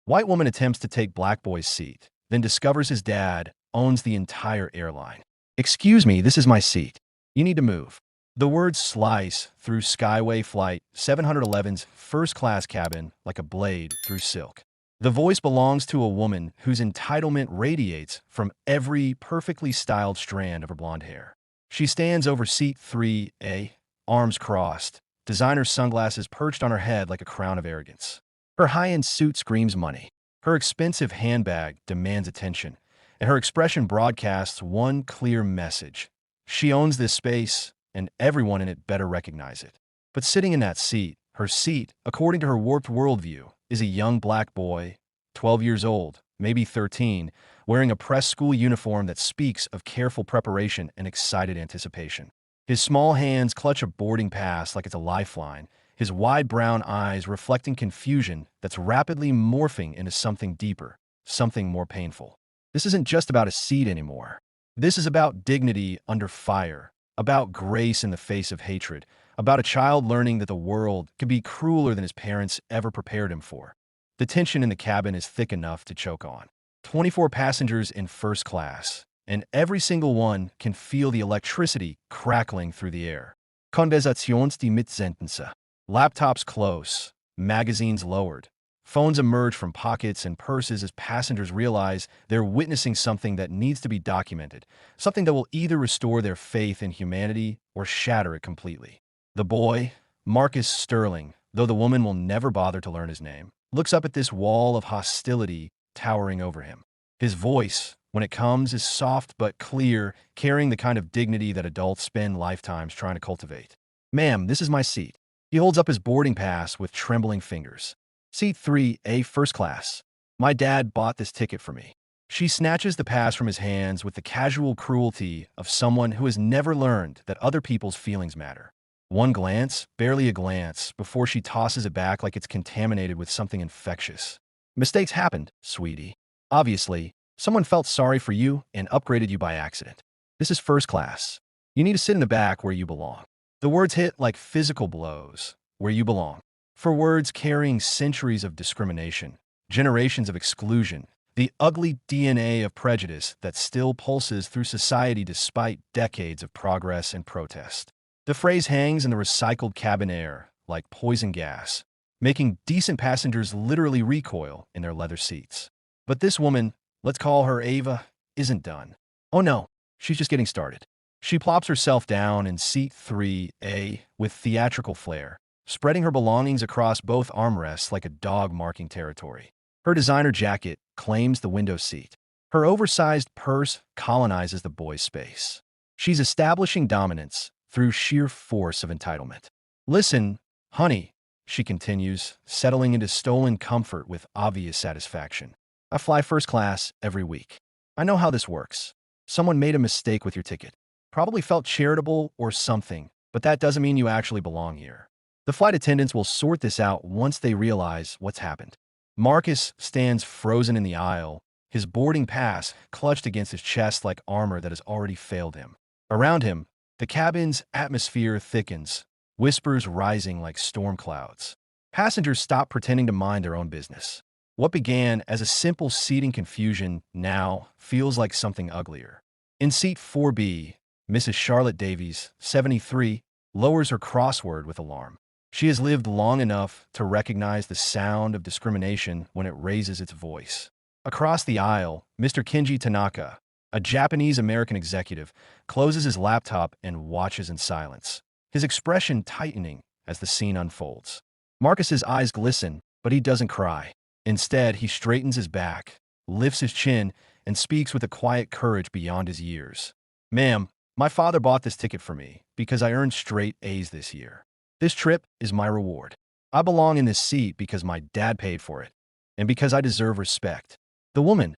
White woman attempts to take black boy's seat, then discovers his dad owns the entire airline. Excuse me, this is my seat. You need to move. The words slice through Skyway Flight 711's first-class cabin like a blade through silk. The voice belongs to a woman whose entitlement radiates from every perfectly styled strand of her blonde hair. She stands over seat 3A, arms crossed, designer sunglasses perched on her head like a crown of arrogance. Her high-end suit screams money. Her expensive handbag demands attention, and her expression broadcasts one clear message. She owns this space, and everyone in it better recognize it. But sitting in that seat, her seat, according to her warped worldview, is a young black boy, 12 years old, maybe 13, wearing a press school uniform that speaks of careful preparation and excited anticipation. His small hands clutch a boarding pass like it's a lifeline, his wide brown eyes reflecting confusion that's rapidly morphing into something deeper, something more painful. This isn't just about a seat anymore. This is about dignity under fire, about grace in the face of hatred, about a child learning that the world can be crueler than his parents ever prepared him for. The tension in the cabin is thick enough to choke on. 24 passengers in first class, and every single one can feel the electricity crackling through the air. Conversations die Mitsentense. Laptops close, magazines lowered. Phones emerge from pockets and purses as passengers realize they're witnessing something that needs to be documented, something that will either restore their faith in humanity or shatter it completely. The boy, Marcus Sterling, though the woman will never bother to learn his name, looks up at this wall of hostility towering over him. His voice, when it comes, is soft but clear, carrying the kind of dignity that adults spend lifetimes trying to cultivate. "Ma'am, this is my seat." He holds up his boarding pass with trembling fingers. "Seat 3A, first class. My dad bought this ticket for me." She snatches the pass from his hands with the casual cruelty of someone who has never learned that other people's feelings matter. One glance, barely a glance, before she tosses it back like it's contaminated with something infectious. "Mistakes happened, sweetie. Obviously, someone felt sorry for you and upgraded you by accident. This is first class. You need to sit in the back where you belong." The words hit like physical blows, where you belong. For words carrying centuries of discrimination, generations of exclusion, the ugly DNA of prejudice that still pulses through society despite decades of progress and protest. The phrase hangs in the recycled cabin air like poison gas, making decent passengers literally recoil in their leather seats. But this woman, let's call her Ava, isn't done. Oh no, she's just getting started. She plops herself down in seat 3A with theatrical flair, spreading her belongings across both armrests like a dog marking territory. Her designer jacket claims the window seat. Her oversized purse colonizes the boy's space. She's establishing dominance through sheer force of entitlement. "Listen, honey," she continues, settling into stolen comfort with obvious satisfaction. "I fly first class every week. I know how this works. Someone made a mistake with your ticket. Probably felt charitable or something, but that doesn't mean you actually belong here. The flight attendants will sort this out once they realize what's happened." Marcus stands frozen in the aisle, his boarding pass clutched against his chest like armor that has already failed him. Around him, the cabin's atmosphere thickens, whispers rising like storm clouds. Passengers stop pretending to mind their own business. What began as a simple seating confusion now feels like something uglier. In seat 4B, Mrs. Charlotte Davies, 73, lowers her crossword with alarm. She has lived long enough to recognize the sound of discrimination when it raises its voice. Across the aisle, Mr. Kenji Tanaka, a Japanese-American executive, closes his laptop and watches in silence, his expression tightening as the scene unfolds. Marcus's eyes glisten, but he doesn't cry. Instead, he straightens his back, lifts his chin, and speaks with a quiet courage beyond his years. "Ma'am, my father bought this ticket for me because I earned straight A's this year. This trip is my reward. I belong in this seat because my dad paid for it, and because I deserve respect." The woman,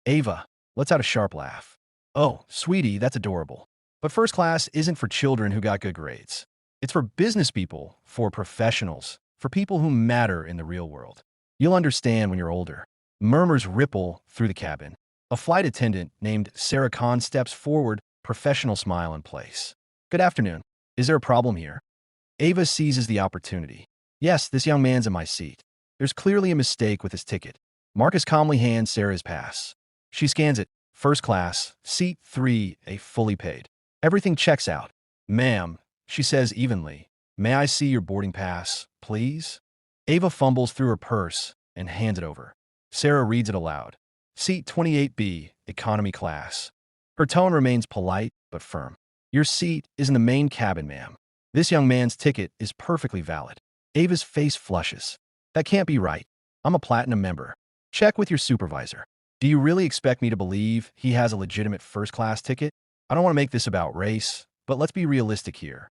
Ava, lets out a sharp laugh. "Oh, sweetie, that's adorable. But first class isn't for children who got good grades. It's for business people, for professionals, for people who matter in the real world. You'll understand when you're older." Murmurs ripple through the cabin. A flight attendant named Sarah Khan steps forward, professional smile in place. "Good afternoon. Is there a problem here?" Ava seizes the opportunity. "Yes, this young man's in my seat. There's clearly a mistake with his ticket. Marcus calmly hands Sarah his pass. She scans it. First class, seat 3A, fully paid. Everything checks out. Ma'am, she says evenly, may I see your boarding pass, please? Ava fumbles through her purse and hands it over. Sarah reads it aloud. Seat 28B, economy class. Her tone remains polite but firm. Your seat is in the main cabin, ma'am. This young man's ticket is perfectly valid. Ava's face flushes. That can't be right. I'm a platinum member. Check with your supervisor. Do you really expect me to believe he has a legitimate first-class ticket? I don't want to make this about race, but let's be realistic here.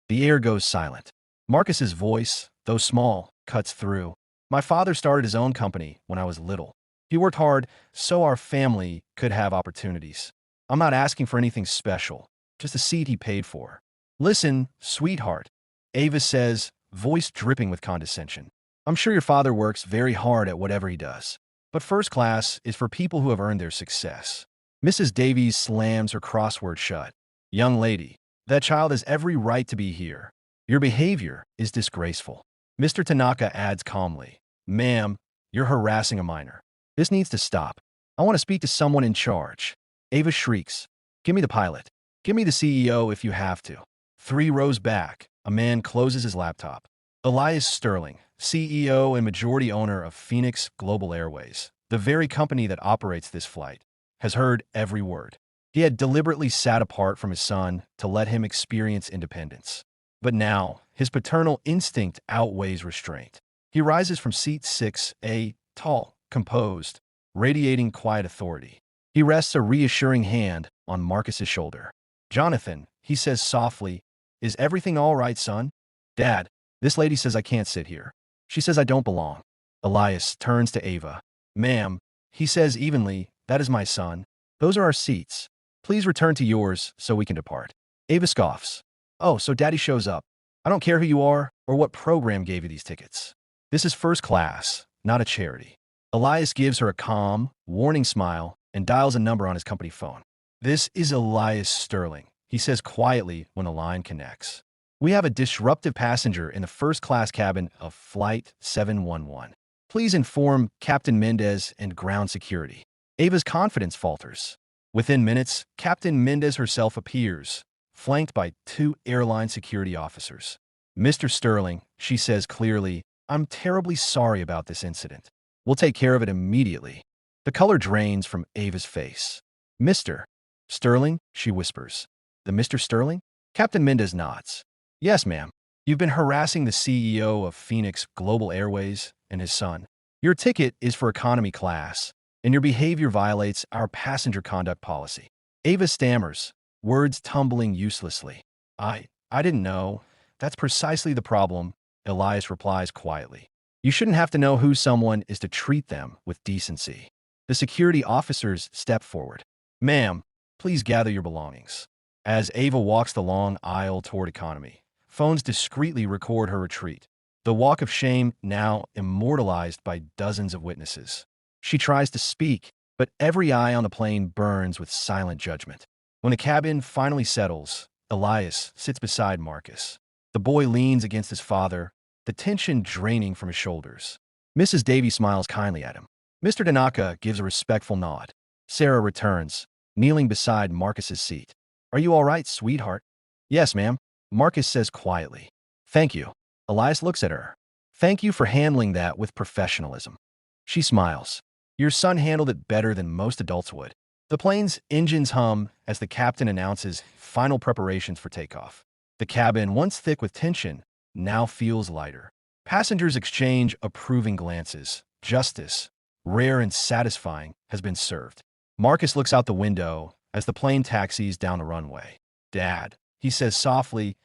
The air goes silent. Marcus's voice, though small, cuts through. My father started his own company when I was little. He worked hard so our family could have opportunities. I'm not asking for anything special, just a seat he paid for. Listen, sweetheart, Ava says, voice dripping with condescension. I'm sure your father works very hard at whatever he does. But first class is for people who have earned their success. Mrs. Davies slams her crossword shut. Young lady, that child has every right to be here. Your behavior is disgraceful. Mr. Tanaka adds calmly. Ma'am, you're harassing a minor. This needs to stop. I want to speak to someone in charge. Ava shrieks. Give me the pilot. Give me the CEO if you have to. 3 rows back, a man closes his laptop. Elias Sterling, CEO and majority owner of Phoenix Global Airways, the very company that operates this flight, has heard every word. He had deliberately sat apart from his son to let him experience independence. But now, his paternal instinct outweighs restraint. He rises from seat 6A, tall, composed, radiating quiet authority. He rests a reassuring hand on Marcus's shoulder. Jonathan, he says softly, is everything all right, son? Dad, this lady says I can't sit here. She says I don't belong. Elias turns to Ava. Ma'am, he says evenly, that is my son. Those are our seats. Please return to yours so we can depart. Ava scoffs. Oh, so Daddy shows up. I don't care who you are or what program gave you these tickets. This is first class, not a charity. Elias gives her a calm, warning smile and dials a number on his company phone. This is Elias Sterling, he says quietly when the line connects. We have a disruptive passenger in the first-class cabin of Flight 711. Please inform Captain Mendez and ground security. Ava's confidence falters. Within minutes, Captain Mendez herself appears, flanked by 2 airline security officers. Mr. Sterling, she says clearly, I'm terribly sorry about this incident. We'll take care of it immediately. The color drains from Ava's face. Mr. Sterling, she whispers. The Mr. Sterling? Captain Mendez nods. Yes, ma'am. You've been harassing the CEO of Phoenix Global Airways and his son. Your ticket is for economy class, and your behavior violates our passenger conduct policy. Ava stammers, words tumbling uselessly. I didn't know. That's precisely the problem, Elias replies quietly. You shouldn't have to know who someone is to treat them with decency. The security officers step forward. Ma'am, please gather your belongings. As Ava walks the long aisle toward economy, phones discreetly record her retreat. The walk of shame now immortalized by dozens of witnesses. She tries to speak, but every eye on the plane burns with silent judgment. When the cabin finally settles, Elias sits beside Marcus. The boy leans against his father, the tension draining from his shoulders. Mrs. Davy smiles kindly at him. Mr. Tanaka gives a respectful nod. Sarah returns, kneeling beside Marcus's seat. Are you all right, sweetheart? Yes, ma'am, Marcus says quietly. Thank you. Elias looks at her. Thank you for handling that with professionalism. She smiles. Your son handled it better than most adults would. The plane's engines hum as the captain announces final preparations for takeoff. The cabin, once thick with tension, now feels lighter. Passengers exchange approving glances. Justice, rare and satisfying, has been served. Marcus looks out the window as the plane taxis down the runway. Dad, he says softly,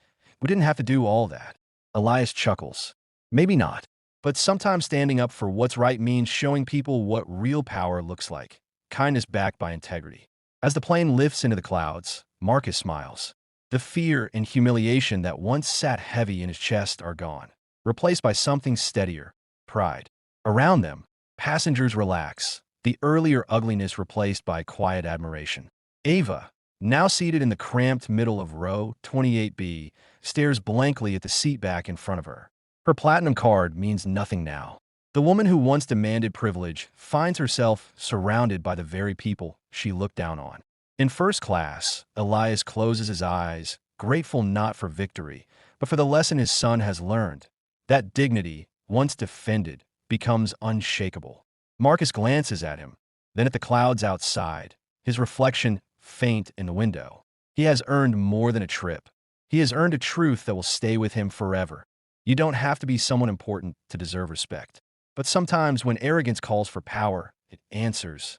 we didn't have to do all that. Elias chuckles. Maybe not. But sometimes standing up for what's right means showing people what real power looks like. Kindness backed by integrity. As the plane lifts into the clouds, Marcus smiles. The fear and humiliation that once sat heavy in his chest are gone, replaced by something steadier, pride. Around them, passengers relax, the earlier ugliness replaced by quiet admiration. Ava, now seated in the cramped middle of row 28B, stares blankly at the seat back in front of her. Her platinum card means nothing now. The woman who once demanded privilege finds herself surrounded by the very people she looked down on. In first class, Elias closes his eyes, grateful not for victory, but for the lesson his son has learned. That dignity, once defended, becomes unshakable. Marcus glances at him, then at the clouds outside, his reflection faint in the window. He has earned more than a trip. He has earned a truth that will stay with him forever. You don't have to be someone important to deserve respect. But sometimes when arrogance calls for power, it answers